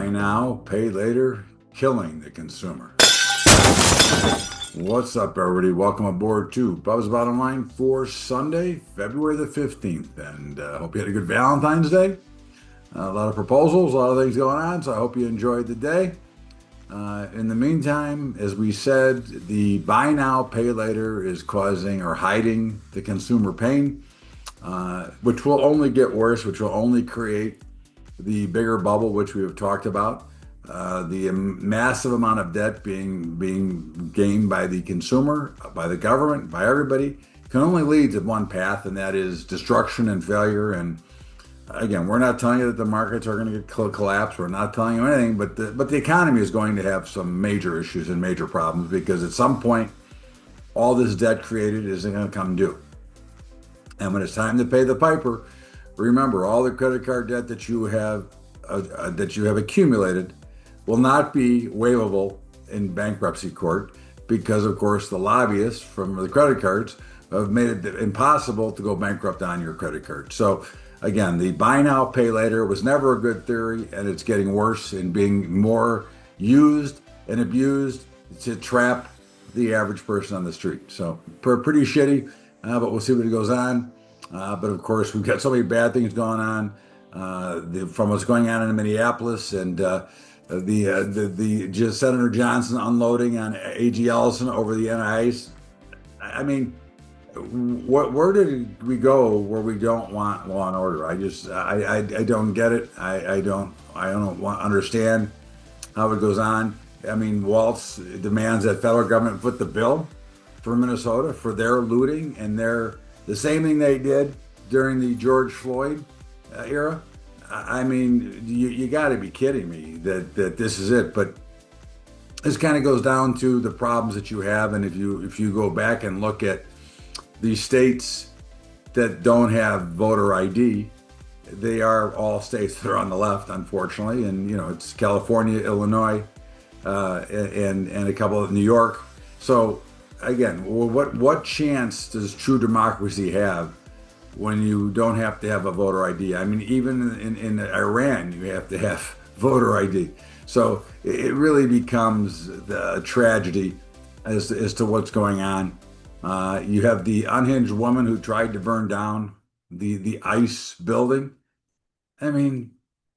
Buy now, pay later, killing the consumer. What's up, everybody? Welcome aboard to Bubba's Bottom Line for Sunday, February the 15th. And hope you had a good Valentine's Day. A lot of proposals, a lot of things going on, so I hope you enjoyed the day. In the meantime, as we said, the buy now, pay later is causing or hiding the consumer pain, which will only get worse, which will only create the bigger bubble, which we have talked about. The massive amount of debt being gained by the consumer, by the government, by everybody, can only lead to one path, and that is destruction and failure. And again, we're not telling you that the markets are going to get collapse. We're not telling you anything, but the economy is going to have some major issues and major problems because at some point, all this debt created isn't going to come due. And when it's time to pay the piper, remember all the credit card debt that you have accumulated will not be waivable in bankruptcy court because, of course, the lobbyists from the credit cards have made it impossible to go bankrupt on your credit card. So again, the buy now, pay later was never a good theory, and it's getting worse and being more used and abused to trap the average person on the street. So pretty shitty, but we'll see what goes on. But of course, we've got so many bad things going on from what's going on in Minneapolis and just Senator Johnson unloading on A.G. Ellison over the NIH. I mean, where did we go where we don't want law and order? I don't get it. I don't understand how it goes on. I mean, Waltz demands that federal government foot the bill for Minnesota for their looting and the same thing they did during the George Floyd era. I mean, you got to be kidding me that this is it. But this kind of goes down to the problems that you have, and if you go back and look at the states that don't have voter ID, they are all states that are on the left, unfortunately, and it's California, Illinois, and a couple of New York. So again, what chance does true democracy have when you don't have to have a voter ID? I mean, even in Iran, you have to have voter ID. So it really becomes a tragedy as to what's going on. You have the unhinged woman who tried to burn down the ICE building. I mean,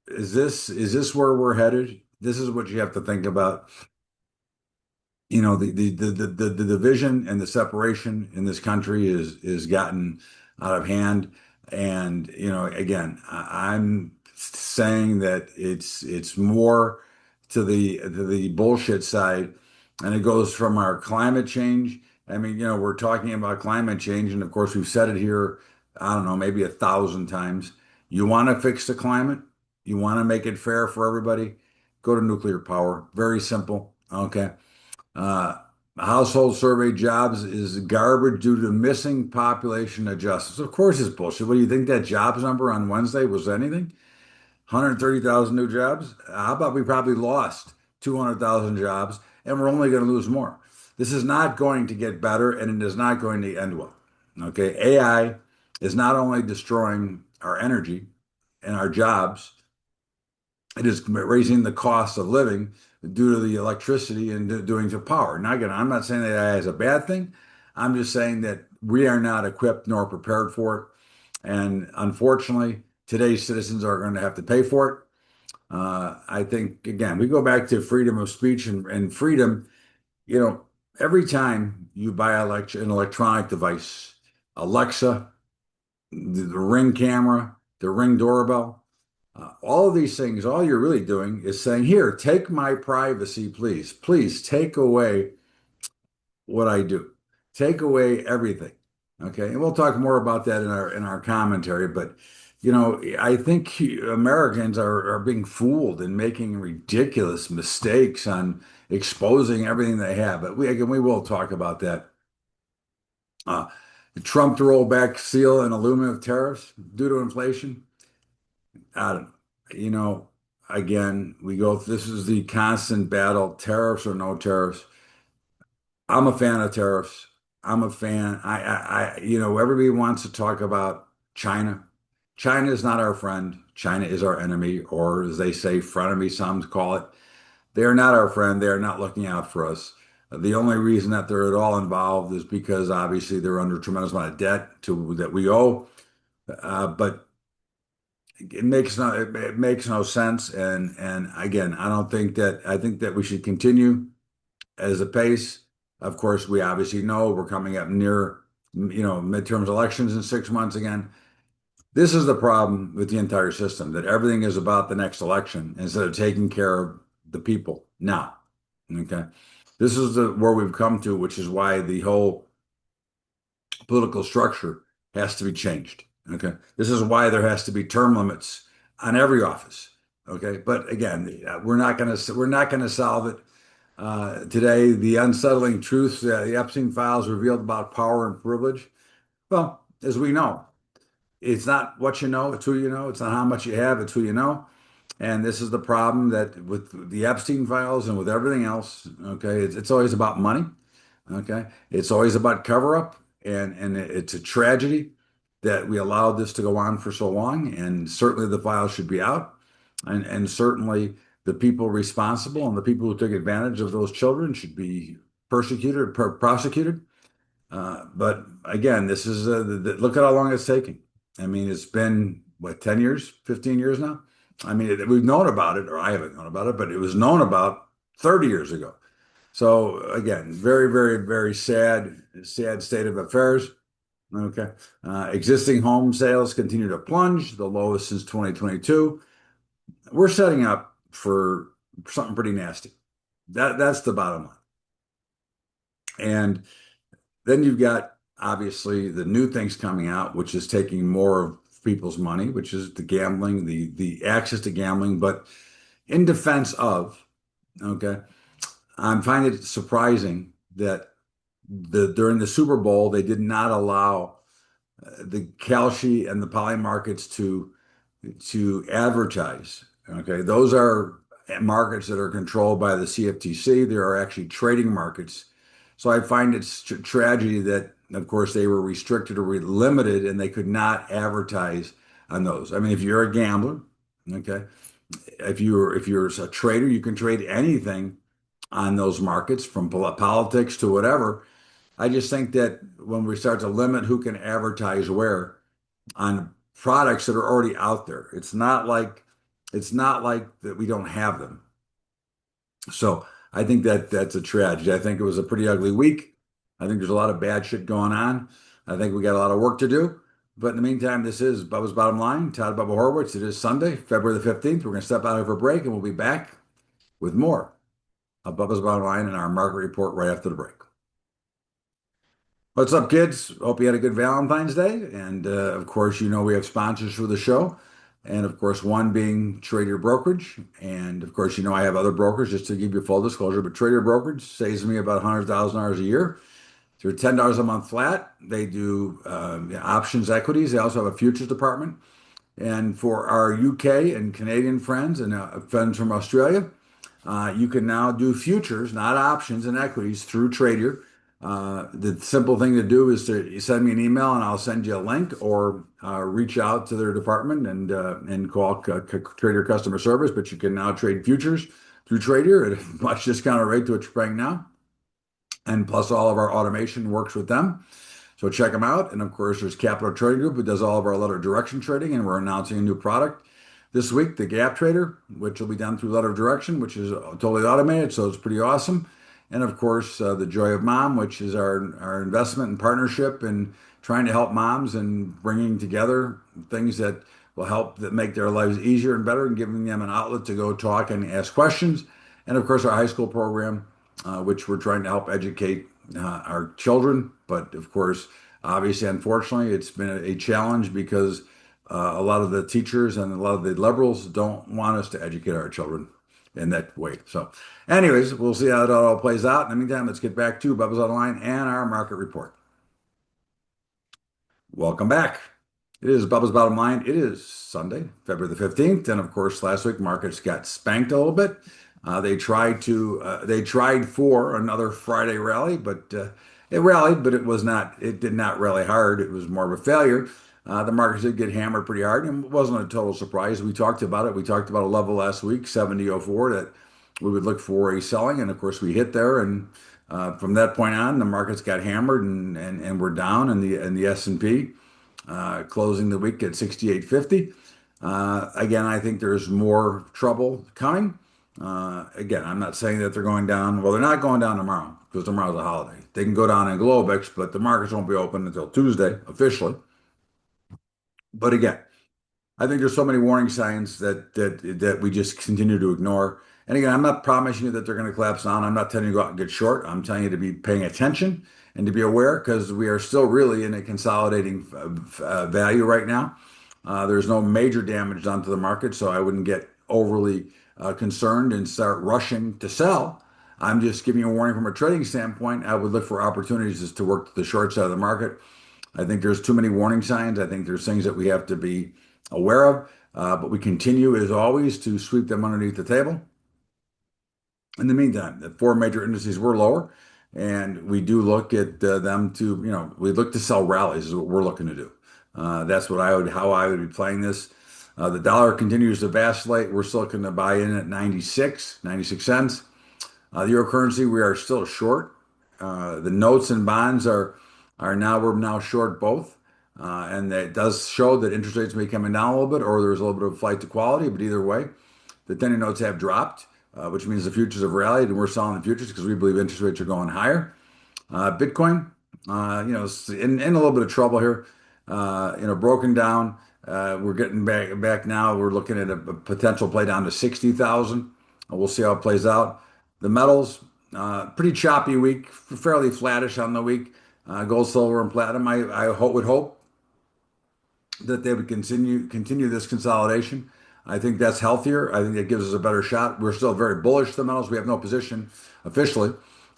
is this where we're headed? This is what you have to think about. The division and the separation in this country is gotten out of hand. And again, I'm saying that it's more to the bullshit side, and it goes from our climate change. I mean, we're talking about climate change, and of course, we've said it here, I don't know, maybe 1,000 times. You want to fix the climate? You want to make it fair for everybody? Go to nuclear power. Very simple. Okay. Household survey jobs is garbage due to missing population adjustments. Of course, it's bullshit. What do you think that jobs number on Wednesday was anything? 130,000 new jobs? How about we probably lost 200,000 jobs and we're only going to lose more? This is not going to get better and it is not going to end well. Okay. AI is not only destroying our energy and our jobs, it is raising the cost of living due to the electricity and doing to power. Now, again, I'm not saying that AI is a bad thing. I'm just saying that we are not equipped nor prepared for it. And unfortunately, today's citizens are going to have to pay for it. I think, again, we go back to freedom of speech and freedom. Every time you buy an electronic device, Alexa, the Ring camera, the Ring doorbell, all of these things, all you're really doing is saying, here, take my privacy, please. Please take away what I do. Take away everything. Okay. And we'll talk more about that in our commentary. But, I think Americans are being fooled and making ridiculous mistakes on exposing everything they have. But we will talk about that. Trump to roll back steel and aluminum tariffs due to inflation. I don't know. Again, this is the constant battle, tariffs or no tariffs. I'm a fan of tariffs. I'm a fan. Everybody wants to talk about China. China is not our friend. China is our enemy, or as they say, frenemy, some call it. They are not our friend. They are not looking out for us. The only reason that they're at all involved is because obviously they're under a tremendous amount of debt to that we owe. But it makes no sense. And again, I think that we should continue as a pace. Of course, we obviously know we're coming up near, midterms elections in 6 months again. This is the problem with the entire system, that everything is about the next election instead of taking care of the people now. Okay. This is where we've come to, which is why the whole political structure has to be changed. Okay. This is why there has to be term limits on every office. Okay. But again, we're not going to solve it today. The unsettling truths that the Epstein files revealed about power and privilege. Well, as we know, it's not what you know, it's who you know. It's not how much you have, it's who you know. And this is the problem that with the Epstein files and with everything else, okay, it's always about money, okay? It's always about cover up, and it's a tragedy that we allowed this to go on for so long. And certainly the files should be out, and certainly the people responsible and the people who took advantage of those children should be persecuted, prosecuted. But again, this is look at how long it's taking. I mean, it's been what, 10 years, 15 years now? I mean, we've known about it, or I haven't known about it, but it was known about 30 years ago. So again, very, very, very sad state of affairs. Okay. Existing home sales continue to plunge, the lowest since 2022. We're setting up for something pretty nasty. That's the bottom line. And then you've got obviously the new things coming out, which is taking more of people's money, which is the gambling, the access to gambling. But in defense of, okay, I'm finding it surprising that during the Super Bowl they did not allow the Kalshi and the Poly markets to advertise. Okay, those are markets that are controlled by the CFTC. There are actually trading markets. So I find it's tragedy that, of course, they were restricted or limited, and they could not advertise on those. I mean, if you're a gambler, okay, if you're a trader, you can trade anything on those markets, from politics to whatever. I just think that when we start to limit who can advertise where on products that are already out there, it's not like that we don't have them. So I think that that's a tragedy. I think it was a pretty ugly week. I think there's a lot of bad shit going on. I think we got a lot of work to do. But in the meantime, this is Bubba's Bottom Line. Todd Bubba Horwitz. It is Sunday, February the 15th. We're going to step out for a break, and we'll be back with more of Bubba's Bottom Line and our market report right after the break. What's up, kids? Hope you had a good Valentine's Day. And of course, we have sponsors for the show. And of course, one being Trader Brokerage. And of course, I have other brokers, just to give you full disclosure. But Trader Brokerage saves me about $100,000 a year. They're $10 a month flat. They do options, equities. They also have a futures department. And for our UK and Canadian friends and friends from Australia, you can now do futures, not options and equities, through Trader. The simple thing to do is to send me an email, and I'll send you a link, or reach out to their department and call Trader customer service. But you can now trade futures through Trader at a much discounted rate to what you're paying now. And plus, all of our automation works with them. So check them out. And of course, there's Capital Trading Group, who does all of our letter of direction trading, and we're announcing a new product this week, the Gap Trader, which will be done through letter of direction, which is totally automated. So it's pretty awesome. And of course, the Joy of Mom, which is our investment and partnership in trying to help moms and bringing together things that will help that make their lives easier and better, and giving them an outlet to go talk and ask questions. And of course, our high school program, which we're trying to help educate our children. But of course, obviously, unfortunately, it's been a challenge because a lot of the teachers and a lot of the liberals don't want us to educate our children in that way. So anyways, we'll see how it all plays out. In the meantime, let's get back to Bubba's Online and our market report. Welcome back. It is Bubba's Bottom Line. It is Sunday, February the 15th. And of course, last week markets got spanked a little bit. They tried for another Friday rally, but it rallied, but it did not rally hard. It was more of a failure. The markets did get hammered pretty hard, and it wasn't a total surprise. We talked about it. We talked about a level last week, 70.04, that we would look for a selling, and of course we hit there. And from that point on, the markets got hammered, and we're down, and the S&P closing the week at 68.50. Again, I think there's more trouble coming. Again, I'm not saying that they're going down. Well, they're not going down tomorrow because tomorrow's a holiday. They can go down in Globex, but the markets won't be open until Tuesday officially. But again, I think there's so many warning signs that we just continue to ignore. And again, I'm not promising you that they're going to collapse down. I'm not telling you to go out and get short. I'm telling you to be paying attention and to be aware because we are still really in a consolidating value right now. There's no major damage done to the market, so I wouldn't get overly concerned and start rushing to sell. I'm just giving you a warning from a trading standpoint. I would look for opportunities to work the short side of the market. I think there's too many warning signs. I think there's things that we have to be aware of, but we continue, as always, to sweep them underneath the table. In the meantime, the four major indices were lower, and we do look at them to, we look to sell rallies is what we're looking to do. That's how I would be playing this. The dollar continues to vacillate. We're still looking to buy in at 96 cents. The euro currency, we are still short. The notes and bonds we're now short both. And that does show that interest rates may be coming down a little bit, or there's a little bit of flight to quality. But either way, the 10-year notes have dropped, which means the futures have rallied, and we're selling the futures because we believe interest rates are going higher. Bitcoin, is in a little bit of trouble here. Broken down. We're getting back now. We're looking at a potential play down to 60,000. We'll see how it plays out. The metals, pretty choppy week, fairly flattish on the week. Gold, silver, and platinum. Would hope that they would continue this consolidation. I think that's healthier. I think it gives us a better shot. We're still very bullish the metals. We have no position officially,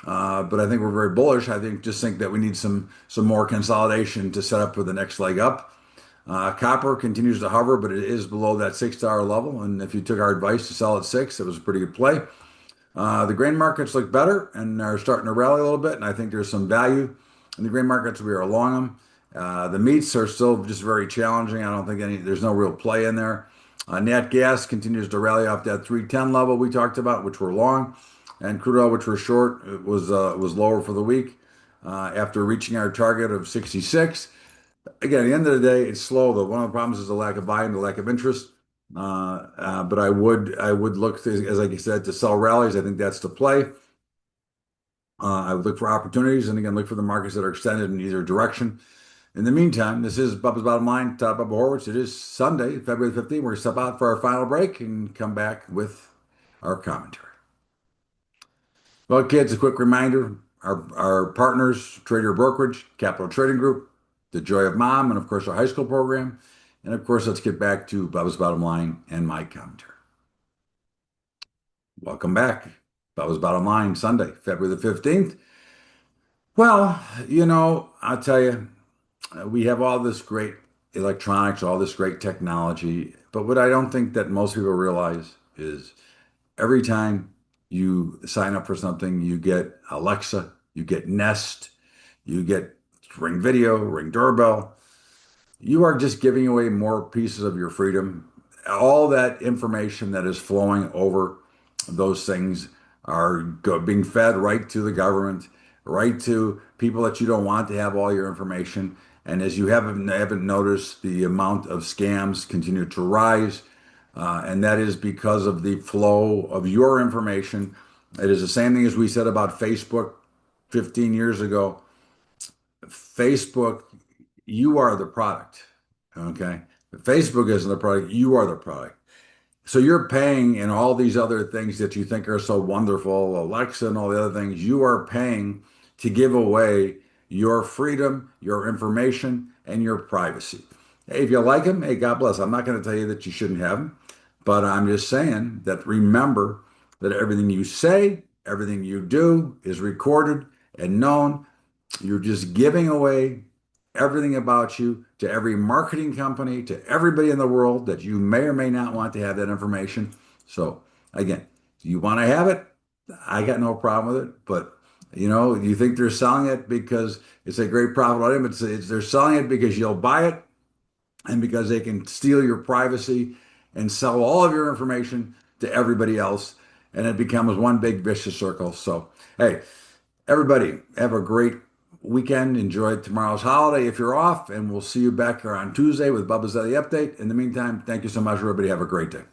but I think we're very bullish. Just think that we need some more consolidation to set up for the next leg up. Copper continues to hover, but it is below that $6 level. And if you took our advice to sell at 6, it was a pretty good play. The grain markets look better and are starting to rally a little bit, and I think there's some value in the grain markets. We are long them. The meats are still just very challenging. I don't think there's no real play in there. Nat gas continues to rally off that 310 level we talked about, which we're long, and crude oil, which we're short, it was lower for the week after reaching our target of 66. Again, at the end of the day, it's slow though. One of the problems is the lack of volume, the lack of interest. But I would look to, as I said, to sell rallies. I think that's the play. I would look for opportunities and again look for the markets that are extended in either direction. In the meantime, this is Bubba's Bottom Line, Top Bubba Horowitz. It is Sunday, February 15th. We're going to step out for our final break and come back with our commentary. Well, kids, a quick reminder, our partners, Trader Brokerage, Capital Trading Group, The Joy of Mom, and of course our high school program. And of course, let's get back to Bubba's Bottom Line and my commentary. Welcome back. Bubba's Bottom Line, Sunday, February the 15th. Well, I'll tell you, we have all this great electronics, all this great technology, but what I don't think that most people realize is every time you sign up for something, you get Alexa, you get Nest, you get Ring Video, Ring Doorbell. You are just giving away more pieces of your freedom. All that information that is flowing over those things are being fed right to the government, right to people that you don't want to have all your information. And as you haven't noticed, the amount of scams continue to rise, and that is because of the flow of your information. It is the same thing as we said about Facebook 15 years ago. Facebook, you are the product, okay? Facebook isn't the product, you are the product. So you're paying in all these other things that you think are so wonderful, Alexa and all the other things, you are paying to give away your freedom, your information, and your privacy. Hey, if you like them, hey, God bless. I'm not going to tell you that you shouldn't have them, but I'm just saying that remember that everything you say, everything you do is recorded and known. You're just giving away everything about you to every marketing company, to everybody in the world that you may or may not want to have that information. So again, do you want to have it? I got no problem with it, but you think they're selling it because it's a great profit item. They're selling it because you'll buy it. and because they can steal your privacy and sell all of your information to everybody else. And it becomes one big vicious circle. So, hey, everybody, have a great weekend. Enjoy tomorrow's holiday if you're off, and we'll see you back here on Tuesday with Bubba's Daily Update. In the meantime, thank you so much, everybody. Have a great day.